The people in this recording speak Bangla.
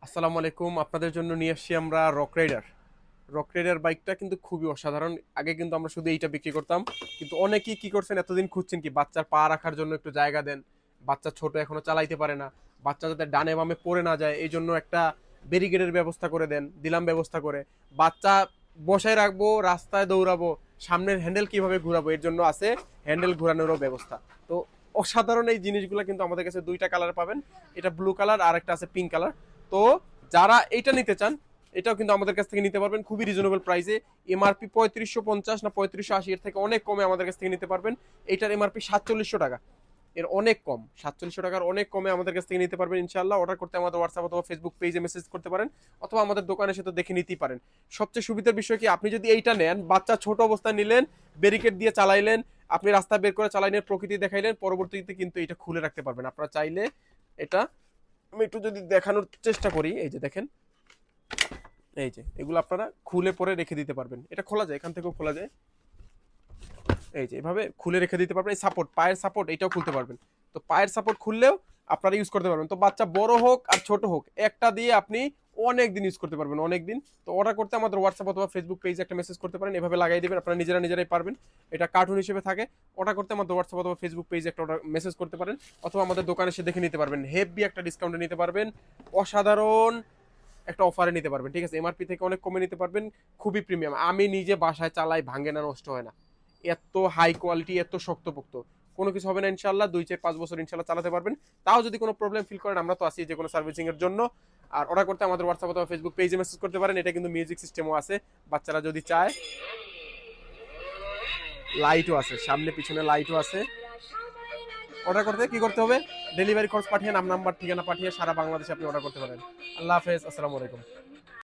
আসসালামু আলাইকুম। আপনাদের জন্য নিয়ে আসছি আমরা রক রাইডার। রক রাইডার বাইকটা কিন্তু খুবই অসাধারণ। আগে কিন্তু আমরা শুধু এইটা বিক্রি করতাম, কিন্তু অনেকেই কি করছেন, এতদিন খুঁজছেন কি বাচ্চার পা রাখার জন্য একটু জায়গা দেন, বাচ্চা ছোট এখনো চালাইতে পারে না, বাচ্চা যাতে ডানে বামে পড়ে না যায় এই জন্য একটা ব্যারিকেডের ব্যবস্থা করে দেন, দিলাম ব্যবস্থা করে। বাচ্চা বসায় রাখবো, রাস্তায় দৌড়াবো, সামনের হ্যান্ডেল কিভাবে ঘুরাবো এর জন্য আছে হ্যান্ডেল ঘুরানোরও ব্যবস্থা। তো অসাধারণ এই জিনিসগুলো কিন্তু আমাদের কাছে দুইটা কালার পাবেন, এটা ব্লু কালার আর একটা আছে পিঙ্ক কালার। তো যারা এইটা নিতে চান এটাও কিন্তু আমাদের কাছ থেকে নিতে পারবেন খুবই রিজনেবল প্রাইসে। এমআরপি 3550 না 3580, এর থেকে অনেক কমে আমাদের কাছ থেকে নিতে পারবেন। এইটার এমআরপি 4700 টাকা, এর অনেক কম, 4700 টাকার অনেক কমে আমাদের কাছ থেকে নিতে পারবেন ইনশাল্লাহ। অর্ডার করতে আমাদের হোয়াটসঅ্যাপ অথবা ফেসবুক পেজে মেসেজ করতে পারেন, অথবা আমাদের দোকানে এসে তো দেখে নিতেই পারেন। সবচেয়ে সুবিধার বিষয় কি, আপনি যদি এইটা নেন, বাচ্চা ছোট অবস্থায় নিলেন, ব্যারিকেড দিয়ে চালাইলেন, আপনি রাস্তা বের করে চালাইলেন, প্রকৃতি দেখাইলেন, পরবর্তীতে কিন্তু এটা খুলে রাখতে পারবেন আপনারা চাইলে। এটা আমি একটু যদি দেখানোর চেষ্টা করি, এই যে দেখেন, এই যে এগুলো আপনারা খুলে পরে রেখে দিতে পারবেন। এটা খোলা যায়, এখান থেকেও খোলা যায়, এই যে এভাবে খুলে রেখে দিতে পারবেন। এই সাপোর্ট, পায়ের সাপোর্ট, এটাও খুলতে পারবেন। তো পায়ের সাপোর্ট খুললেও আপনারা ইউজ করতে পারবেন। তো বাচ্চা বড় হোক আর ছোট হোক, একটা দিয়ে আপনি অনেক দিন ইউজ করতে পারবেন, অনেক দিন। তো অর্ডার করতে আমাদের হোয়াটসঅ্যাপ অথবা ফেসবুক পেজে একটা মেসেজ করতে পারেন, এভাবে লাগাই দিবেন, আপনারা নিজেরাই পারবেন। এটা কার্টুন হিসেবে থাকে। অর্ডার করতে আমাদের হোয়াটসঅ্যাপ অথবা ফেসবুক পেজে একটা অর্ডার মেসেজ করতে পারেন, অথবা আমাদের দোকানে এসে দেখে নিতে পারবেন। হেভি একটা ডিসকাউন্টে নিতে পারবেন, অসাধারণ একটা অফারে নিতে পারবেন। ঠিক আছে, এমআরপি থেকে অনেক কমে নিতে পারবেন, খুবই প্রিমিয়াম। আমি নিজে বাসায় চালাই, ভাঙে না, নষ্ট হয় না, এত হাই কোয়ালিটি, এত শক্তপোক্ত, কোনো কিছু হবে না ইনশাল্লাহ। 2 4 5 বছর ইনশাল্লাহ চালাতে পারবেন। তাও যদি কোনো প্রবলেম ফিল করেন, আমরা তো আছি যে কোনো সার্ভিসিং এর জন্য। আর অর্ডার করতে আমাদের হোয়াটসঅ্যাপ অথবা ফেসবুক পেজে মেসেজ করতে পারেন। এটা কিন্তু মিউজিক সিস্টেমও আছে, বাচ্চারা যদি চায়। লাইটও আছে, সামনে পিছনে লাইটও আছে। অর্ডার করতে কি করতে হবে, ডেলিভারি খরচ পাঠিয়ে নাম নাম্বার ঠিকানা পাঠিয়ে সারা বাংলাদেশে আপনি অর্ডার করতে পারেন। আল্লাহ হাফেজ, আসসালামু আলাইকুম।